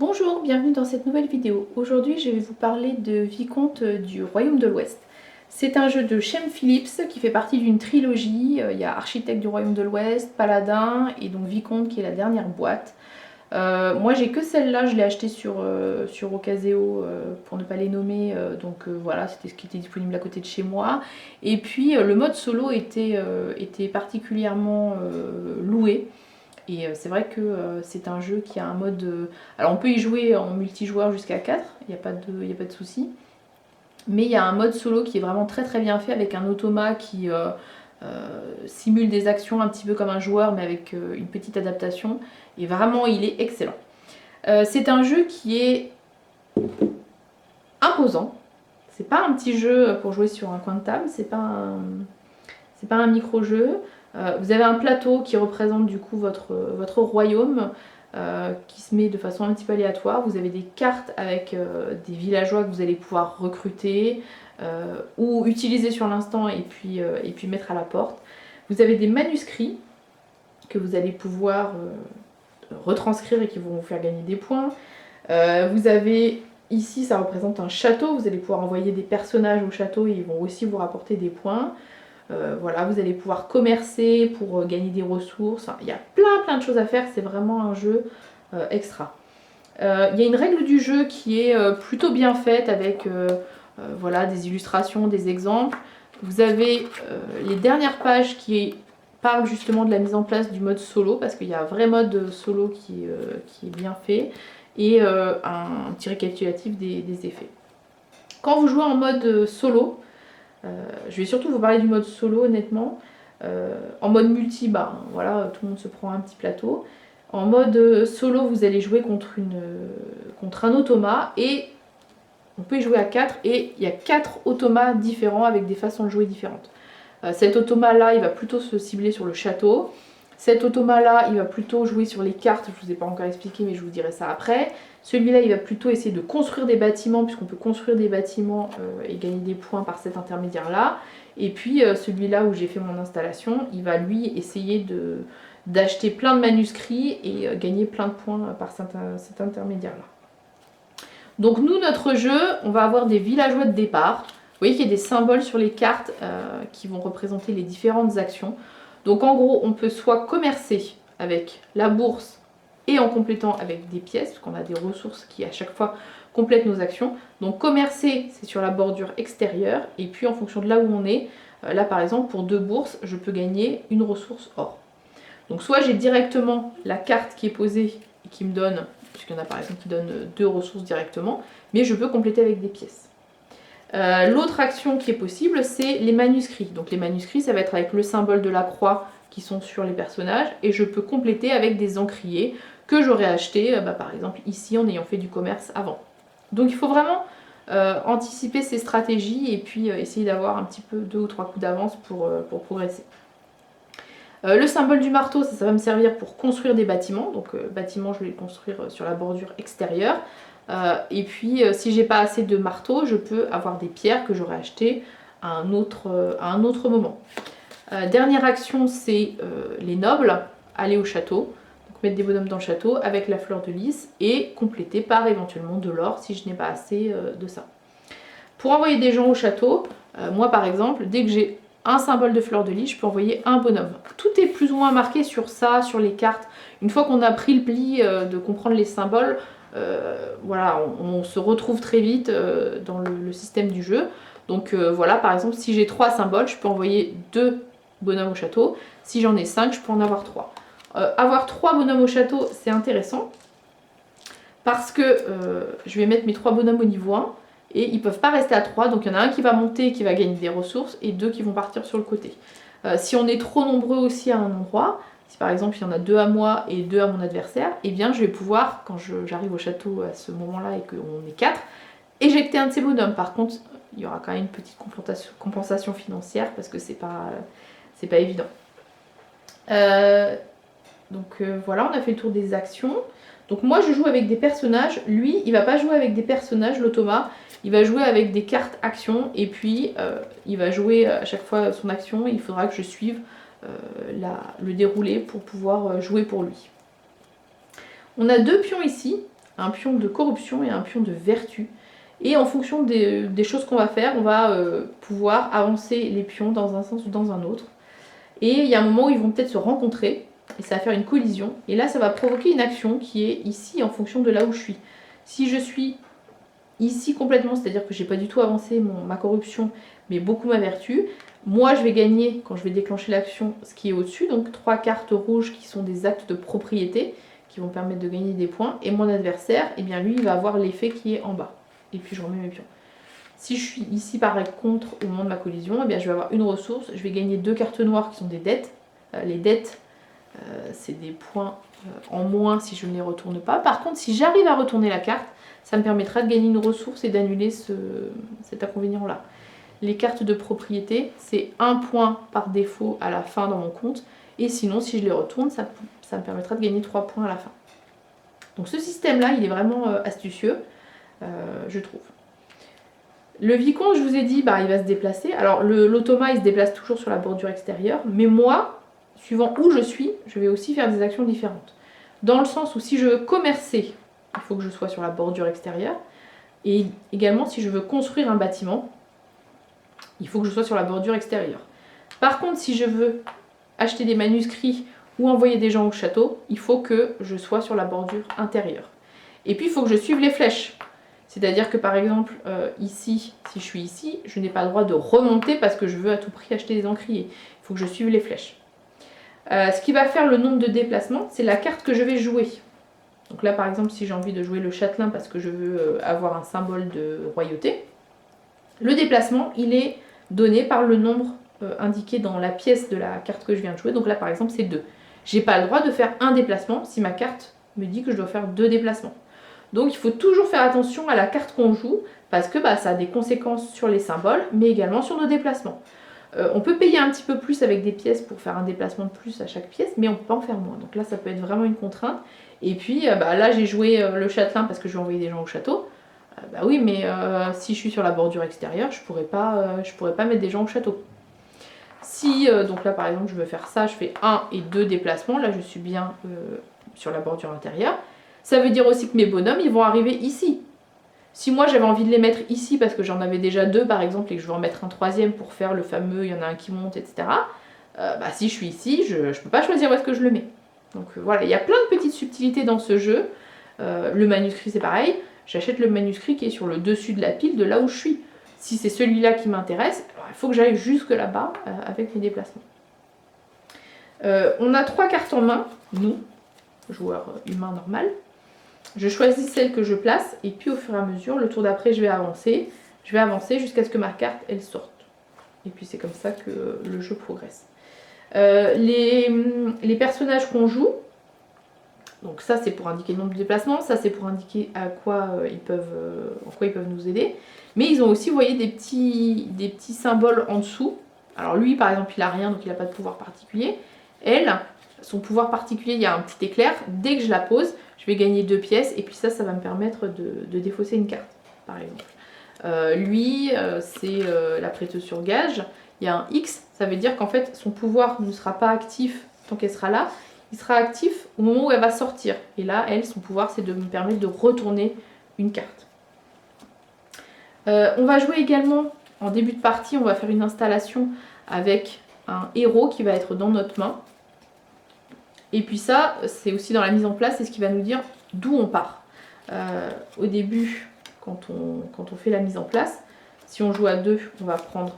Bonjour, bienvenue dans cette nouvelle vidéo. Aujourd'hui je vais vous parler de Vicomte du Royaume de l'Ouest. C'est un jeu de Shem Phillips qui fait partie d'une trilogie. Il y a Architecte du Royaume de l'Ouest, Paladin et donc Vicomte qui est la dernière boîte. Moi j'ai que celle-là, je l'ai acheté sur Ocaseo pour ne pas les nommer, voilà, c'était ce qui était disponible à côté de chez moi. Et puis le mode solo était particulièrement loué. Et c'est vrai que c'est un jeu qui a un mode... alors on peut y jouer en multijoueur jusqu'à 4, il n'y a pas de souci. Mais il y a un mode solo qui est vraiment très très bien fait avec un automa qui simule des actions un petit peu comme un joueur mais avec une petite adaptation. Et vraiment il est excellent. C'est un jeu qui est imposant. C'est pas un petit jeu pour jouer sur un coin de table, c'est pas un micro-jeu. Vous avez un plateau qui représente du coup votre royaume qui se met de façon un petit peu aléatoire. Vous avez des cartes avec des villageois que vous allez pouvoir recruter ou utiliser sur l'instant et puis mettre à la porte. Vous avez des manuscrits que vous allez pouvoir retranscrire et qui vont vous faire gagner des points. Vous avez ici, ça représente un château. Vous allez pouvoir envoyer des personnages au château et ils vont aussi vous rapporter des points. Voilà, vous allez pouvoir commercer pour gagner des ressources. Enfin, il y a plein de choses à faire, c'est vraiment un jeu extra. Il y a une règle du jeu qui est plutôt bien faite avec voilà, des illustrations, des exemples. Vous avez les dernières pages qui parlent justement de la mise en place du mode solo, parce qu'il y a un vrai mode solo qui est bien fait, et un petit récapitulatif des effets. Quand vous jouez en mode solo, je vais surtout vous parler du mode solo honnêtement. En mode multi, voilà, tout le monde se prend un petit plateau. En mode solo, vous allez jouer contre un automa et on peut y jouer à 4 et il y a 4 automas différents avec des façons de jouer différentes. Cet automa là, il va plutôt se cibler sur le château. Cet automa là, il va plutôt jouer sur les cartes, je ne vous ai pas encore expliqué mais je vous dirai ça après. Celui-là, il va plutôt essayer de construire des bâtiments, puisqu'on peut construire des bâtiments et gagner des points par cet intermédiaire-là. Et puis celui-là où j'ai fait mon installation, il va lui essayer d'acheter plein de manuscrits et gagner plein de points par cet intermédiaire-là. Donc nous, notre jeu, on va avoir des villageois de départ. Vous voyez qu'il y a des symboles sur les cartes qui vont représenter les différentes actions. Donc en gros, on peut soit commercer avec la bourse et en complétant avec des pièces, parce qu'on a des ressources qui à chaque fois complètent nos actions. Donc commercer, c'est sur la bordure extérieure, et puis en fonction de là où on est, là par exemple pour 2 bourses, je peux gagner une ressource or. Donc soit j'ai directement la carte qui est posée et qui me donne, puisqu'il y en a par exemple qui donne 2 ressources directement, mais je peux compléter avec des pièces. L'autre action qui est possible, c'est les manuscrits. Donc les manuscrits, ça va être avec le symbole de la croix qui sont sur les personnages, et je peux compléter avec des encriers que j'aurais acheté par exemple ici en ayant fait du commerce avant. Donc il faut vraiment anticiper ces stratégies et puis essayer d'avoir un petit peu 2 ou 3 coups d'avance pour progresser. Le symbole du marteau, ça va me servir pour construire des bâtiments. Donc bâtiments, je vais les construire sur la bordure extérieure. Et puis si j'ai pas assez de marteau, je peux avoir des pierres que j'aurais achetées à un autre moment. Dernière action, c'est les nobles, aller au château, donc mettre des bonhommes dans le château avec la fleur de lys et compléter par éventuellement de l'or si je n'ai pas assez de ça. Pour envoyer des gens au château, moi par exemple, dès que j'ai un symbole de fleur de lys, je peux envoyer un bonhomme. Tout est plus ou moins marqué sur ça, sur les cartes. Une fois qu'on a pris le pli de comprendre les symboles, voilà, on se retrouve très vite dans le système du jeu. Donc voilà, par exemple, si j'ai 3 symboles, je peux envoyer 2 bonhommes au château. Si j'en ai 5, je peux en avoir 3. Avoir 3 bonhommes au château, c'est intéressant parce que je vais mettre mes 3 bonhommes au niveau 1 et ils ne peuvent pas rester à 3. Donc il y en a un qui va monter et qui va gagner des ressources et 2 qui vont partir sur le côté. Si on est trop nombreux aussi à un endroit, si par exemple il y en a 2 à moi et 2 à mon adversaire, eh bien je vais pouvoir, quand j'arrive au château à ce moment-là et qu'on est 4, éjecter un de ces bonhommes. Par contre, il y aura quand même une petite compensation financière parce que c'est pas évident. Voilà, on a fait le tour des actions. Donc moi je joue avec des personnages, lui il va pas jouer avec des personnages, l'automa, il va jouer avec des cartes actions et puis il va jouer à chaque fois son action et il faudra que je suive le déroulé pour pouvoir jouer pour lui. On a 2 pions ici, un pion de corruption et un pion de vertu. Et en fonction des choses qu'on va faire, on va pouvoir avancer les pions dans un sens ou dans un autre. Et il y a un moment où ils vont peut-être se rencontrer, et ça va faire une collision. Et là, ça va provoquer une action qui est ici en fonction de là où je suis. Si je suis ici complètement, c'est-à-dire que j'ai pas du tout avancé ma corruption, mais beaucoup ma vertu, moi je vais gagner, quand je vais déclencher l'action, ce qui est au-dessus, donc 3 cartes rouges qui sont des actes de propriété, qui vont permettre de gagner des points, et mon adversaire, eh bien lui, il va avoir l'effet qui est en bas. Et puis je remets mes pions. Si je suis ici par contre au moment de ma collision, eh bien, je vais avoir une ressource, je vais gagner 2 cartes noires qui sont des dettes. Les dettes, c'est des points en moins si je ne les retourne pas. Par contre, si j'arrive à retourner la carte, ça me permettra de gagner une ressource et d'annuler cet inconvénient-là. Les cartes de propriété, c'est 1 point par défaut à la fin dans mon compte. Et sinon, si je les retourne, ça me permettra de gagner 3 points à la fin. Donc ce système-là, il est vraiment astucieux, je trouve. Le vicomte, je vous ai dit, il va se déplacer. Alors l'automa, il se déplace toujours sur la bordure extérieure. Mais moi, suivant où je suis, je vais aussi faire des actions différentes. Dans le sens où si je veux commercer, il faut que je sois sur la bordure extérieure. Et également, si je veux construire un bâtiment, il faut que je sois sur la bordure extérieure. Par contre, si je veux acheter des manuscrits ou envoyer des gens au château, il faut que je sois sur la bordure intérieure. Et puis, il faut que je suive les flèches. C'est-à-dire que par exemple, ici, si je suis ici, je n'ai pas le droit de remonter parce que je veux à tout prix acheter des encriers. Il faut que je suive les flèches. Ce qui va faire le nombre de déplacements, c'est la carte que je vais jouer. Donc là, par exemple, si j'ai envie de jouer le châtelain parce que je veux avoir un symbole de royauté, le déplacement, il est donné par le nombre indiqué dans la pièce de la carte que je viens de jouer. Donc là, par exemple, c'est 2. J'ai pas le droit de faire un déplacement si ma carte me dit que je dois faire 2 déplacements. Donc il faut toujours faire attention à la carte qu'on joue parce que ça a des conséquences sur les symboles mais également sur nos déplacements. On peut payer un petit peu plus avec des pièces pour faire un déplacement de plus à chaque pièce mais on peut pas en faire moins. Donc là ça peut être vraiment une contrainte. Et puis là j'ai joué le châtelain parce que je vais envoyer des gens au château. Oui mais si je suis sur la bordure extérieure je pourrais pas mettre des gens au château. Si donc là par exemple je veux faire ça, je fais 1 et 2 déplacements, là je suis bien sur la bordure intérieure. Ça veut dire aussi que mes bonhommes, ils vont arriver ici. Si moi j'avais envie de les mettre ici parce que j'en avais déjà 2 par exemple et que je veux en mettre un 3e pour faire le fameux, il y en a un qui monte, etc. Si je suis ici, je ne peux pas choisir où est-ce que je le mets. Donc voilà, il y a plein de petites subtilités dans ce jeu. Le manuscrit c'est pareil, j'achète le manuscrit qui est sur le dessus de la pile de là où je suis. Si c'est celui-là qui m'intéresse, il faut que j'aille jusque là-bas avec mes déplacements. On a 3 cartes en main, nous, joueurs humains normal. Je choisis celle que je place et puis au fur et à mesure, le tour d'après, je vais avancer jusqu'à ce que ma carte, elle sorte. Et puis c'est comme ça que le jeu progresse. Les personnages qu'on joue, donc ça c'est pour indiquer le nombre de déplacements, ça c'est pour indiquer en quoi ils peuvent nous aider. Mais ils ont aussi, vous voyez, des petits symboles en dessous. Alors lui par exemple il a rien donc il n'a pas de pouvoir particulier. Elle, son pouvoir particulier, il y a un petit éclair, dès que je la pose, je vais gagner 2 pièces et puis ça va me permettre de défausser une carte, par exemple. Lui, c'est la prêteuse sur gage, il y a un X, ça veut dire qu'en fait son pouvoir ne sera pas actif tant qu'elle sera là, il sera actif au moment où elle va sortir. Et là, elle, son pouvoir, c'est de me permettre de retourner une carte. On va jouer également, en début de partie, on va faire une installation avec un héros qui va être dans notre main. Et puis ça, c'est aussi dans la mise en place, c'est ce qui va nous dire d'où on part. Au début, quand on fait la mise en place, si on joue à 2, on va prendre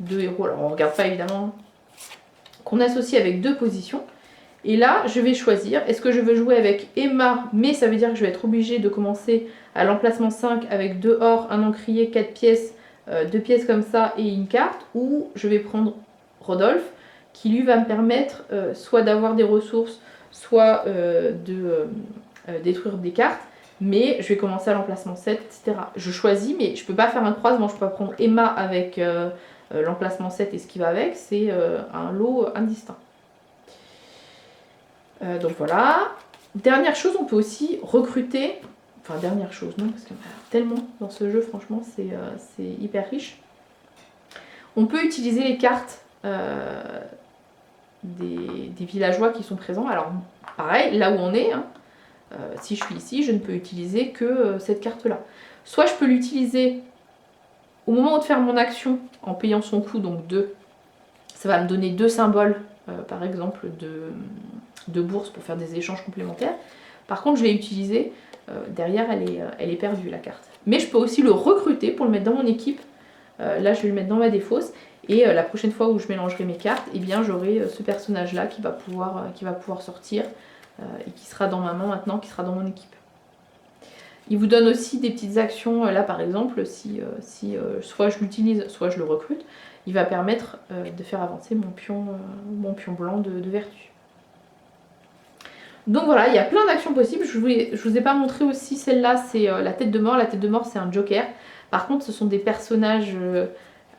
2 héros. Alors on ne regarde pas évidemment qu'on associe avec 2 positions. Et là, je vais choisir, est-ce que je veux jouer avec Emma, mais ça veut dire que je vais être obligée de commencer à l'emplacement 5 avec 2 or, un encrier, 4 pièces, 2 pièces comme ça et une carte, ou je vais prendre Rodolphe, qui lui va me permettre soit d'avoir des ressources, soit de détruire des cartes, mais je vais commencer à l'emplacement 7, etc. Je choisis, mais je ne peux pas faire un croisement, je peux pas prendre Emma avec l'emplacement 7 et ce qui va avec, c'est un lot indistinct. Donc voilà. Dernière chose, on peut aussi recruter, enfin dernière chose, non, parce qu'il y en a tellement dans ce jeu, franchement, c'est hyper riche. On peut utiliser les cartes des villageois qui sont présents. Alors pareil, là où on est, hein, Si je suis ici, je ne peux utiliser que cette carte-là. Soit je peux l'utiliser au moment de faire mon action en payant son coût, donc 2. Ça va me donner 2 symboles, par exemple, de bourse pour faire des échanges complémentaires. Par contre, je l'ai utilisé, derrière elle est perdue la carte. Mais je peux aussi le recruter pour le mettre dans mon équipe. Là, je vais le mettre dans ma défausse. Et la prochaine fois où je mélangerai mes cartes, eh bien j'aurai ce personnage-là qui va pouvoir sortir et qui sera dans ma main maintenant, qui sera dans mon équipe. Il vous donne aussi des petites actions, là par exemple, si soit je l'utilise, soit je le recrute, il va permettre de faire avancer mon pion blanc de vertu. Donc voilà, il y a plein d'actions possibles. Je vous ai pas montré aussi celle-là, c'est la tête de mort. La tête de mort, c'est un joker. Par contre, ce sont des personnages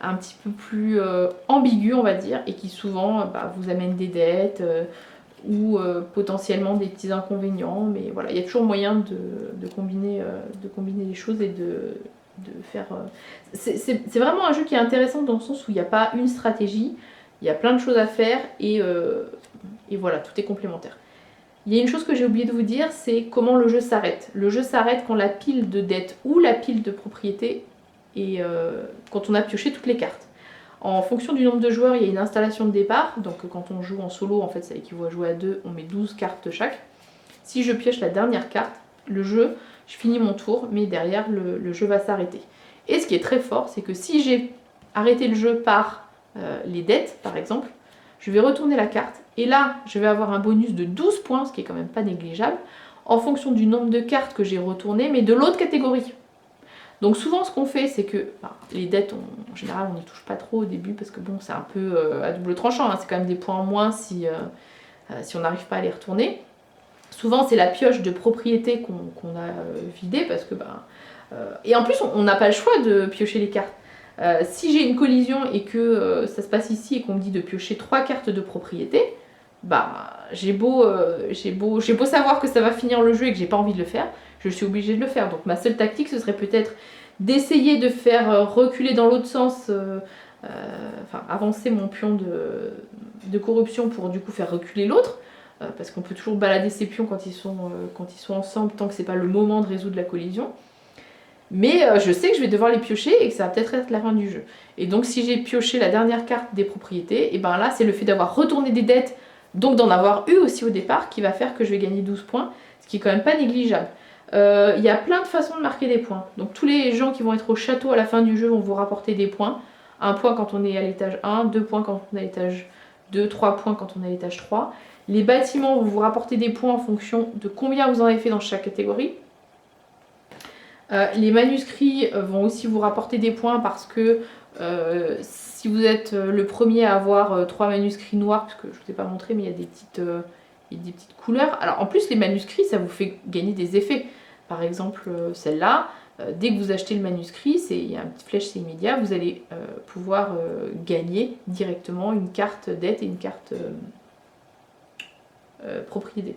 un petit peu plus ambigus, on va dire, et qui souvent vous amènent des dettes ou potentiellement des petits inconvénients. Mais voilà, il y a toujours moyen de combiner les choses et de faire... C'est vraiment un jeu qui est intéressant dans le sens où il n'y a pas une stratégie, il y a plein de choses à faire et voilà, tout est complémentaire. Il y a une chose que j'ai oublié de vous dire, c'est comment le jeu s'arrête. Le jeu s'arrête quand la pile de dettes ou la pile de propriété et quand on a pioché toutes les cartes. En fonction du nombre de joueurs, il y a une installation de départ. Donc quand on joue en solo, en fait ça équivaut à jouer à 2, on met 12 cartes chaque. Si je pioche la dernière carte, le jeu, je finis mon tour, mais derrière le jeu va s'arrêter. Et ce qui est très fort, c'est que si j'ai arrêté le jeu par les dettes, par exemple, je vais retourner la carte, et là, je vais avoir un bonus de 12 points, ce qui est quand même pas négligeable, en fonction du nombre de cartes que j'ai retournées, mais de l'autre catégorie. Donc souvent, ce qu'on fait, c'est que les dettes, en général, on n'y touche pas trop au début, parce que bon, c'est un peu à double tranchant, hein, c'est quand même des points en moins si on n'arrive pas à les retourner. Souvent, c'est la pioche de propriété qu'on a vidée, parce que... et en plus, on n'a pas le choix de piocher les cartes. Si j'ai une collision et que ça se passe ici et qu'on me dit de piocher 3 cartes de propriété, j'ai beau savoir que ça va finir le jeu et que j'ai pas envie de le faire, je suis obligée de le faire. Donc ma seule tactique, ce serait peut-être d'essayer de faire reculer dans l'autre sens, avancer mon pion de corruption pour du coup faire reculer l'autre, parce qu'on peut toujours balader ses pions quand ils sont ensemble, tant que c'est pas le moment de résoudre la collision. Mais je sais que je vais devoir les piocher et que ça va peut-être être la fin du jeu. Et donc si j'ai pioché la dernière carte des propriétés, et ben là c'est le fait d'avoir retourné des dettes, donc d'en avoir eu aussi au départ, qui va faire que je vais gagner 12 points, ce qui est quand même pas négligeable. Il y a plein de façons de marquer des points. Donc tous les gens qui vont être au château à la fin du jeu vont vous rapporter des points. 1 point quand on est à l'étage 1, 2 points quand on est à l'étage 2, 3 points quand on est à l'étage 3. Les bâtiments vont vous rapporter des points en fonction de combien vous en avez fait dans chaque catégorie. Les manuscrits vont aussi vous rapporter des points parce que si vous êtes le premier à avoir 3 manuscrits noirs, parce que je ne vous ai pas montré, mais il y a des petites couleurs. Alors en plus, les manuscrits, ça vous fait gagner des effets. Par exemple, celle-là, dès que vous achetez le manuscrit, il y a une petite flèche, c'est immédiat, vous allez pouvoir gagner directement une carte dette et une carte propriété.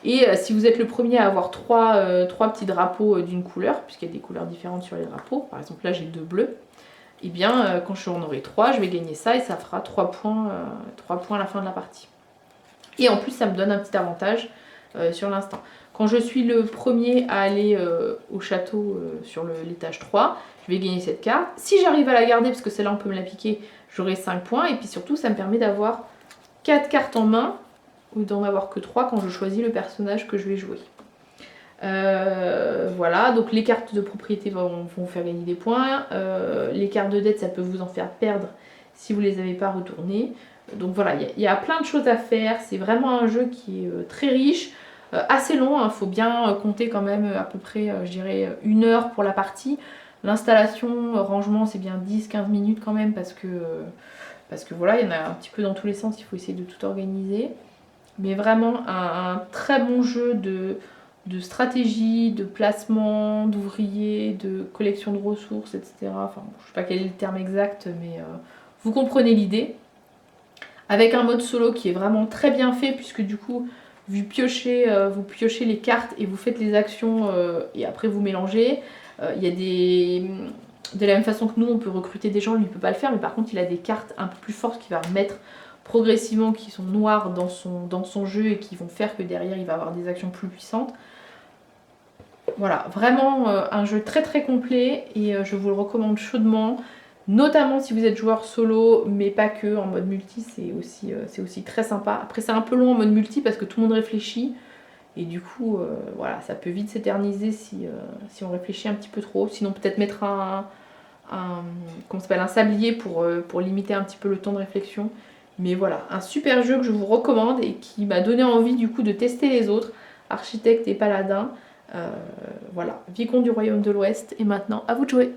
Et si vous êtes le premier à avoir 3 petits drapeaux d'une couleur, puisqu'il y a des couleurs différentes sur les drapeaux, par exemple là j'ai 2 bleus, et bien quand j'en aurai 3, je vais gagner ça et ça fera 3 points à la fin de la partie. Et en plus ça me donne un petit avantage sur l'instant. Quand je suis le premier à aller au château sur l'étage 3, je vais gagner cette carte. Si j'arrive à la garder, parce que celle-là on peut me la piquer, j'aurai 5 points, et puis surtout ça me permet d'avoir 4 cartes en main, ou d'en avoir que 3 quand je choisis le personnage que je vais jouer. Voilà, donc les cartes de propriété vont vous faire gagner des points. Les cartes de dette, ça peut vous en faire perdre si vous ne les avez pas retournées. Donc voilà, il y a plein de choses à faire. C'est vraiment un jeu qui est très riche, assez long. Il faut bien compter quand même à peu près, je dirais, 1 heure pour la partie. L'installation, rangement, c'est bien 10-15 minutes quand même parce que voilà, il y en a un petit peu dans tous les sens. Il faut essayer de tout organiser. Mais vraiment un très bon jeu de stratégie, de placement, d'ouvriers, de collection de ressources, etc. Enfin, je ne sais pas quel est le terme exact, mais vous comprenez l'idée. Avec un mode solo qui est vraiment très bien fait, puisque du coup, vous piochez les cartes et vous faites les actions et après vous mélangez. Il y a de la même façon que nous, on peut recruter des gens, lui ne peut pas le faire, mais par contre, il a des cartes un peu plus fortes qui va remettre progressivement, qui sont noires dans son jeu et qui vont faire que derrière il va avoir des actions plus puissantes. Voilà, vraiment un jeu très très complet et je vous le recommande chaudement. Notamment si vous êtes joueur solo, mais pas que, en mode multi, c'est aussi très sympa. Après, c'est un peu long en mode multi parce que tout le monde réfléchit. Et du coup, voilà, ça peut vite s'éterniser si on réfléchit un petit peu trop. Sinon, peut-être mettre comment ça s'appelle, un sablier pour limiter un petit peu le temps de réflexion. Mais voilà, un super jeu que je vous recommande et qui m'a donné envie du coup de tester les autres, Architecte et Paladin. Voilà, Vicomte du Royaume de l'Ouest. Et maintenant, à vous de jouer!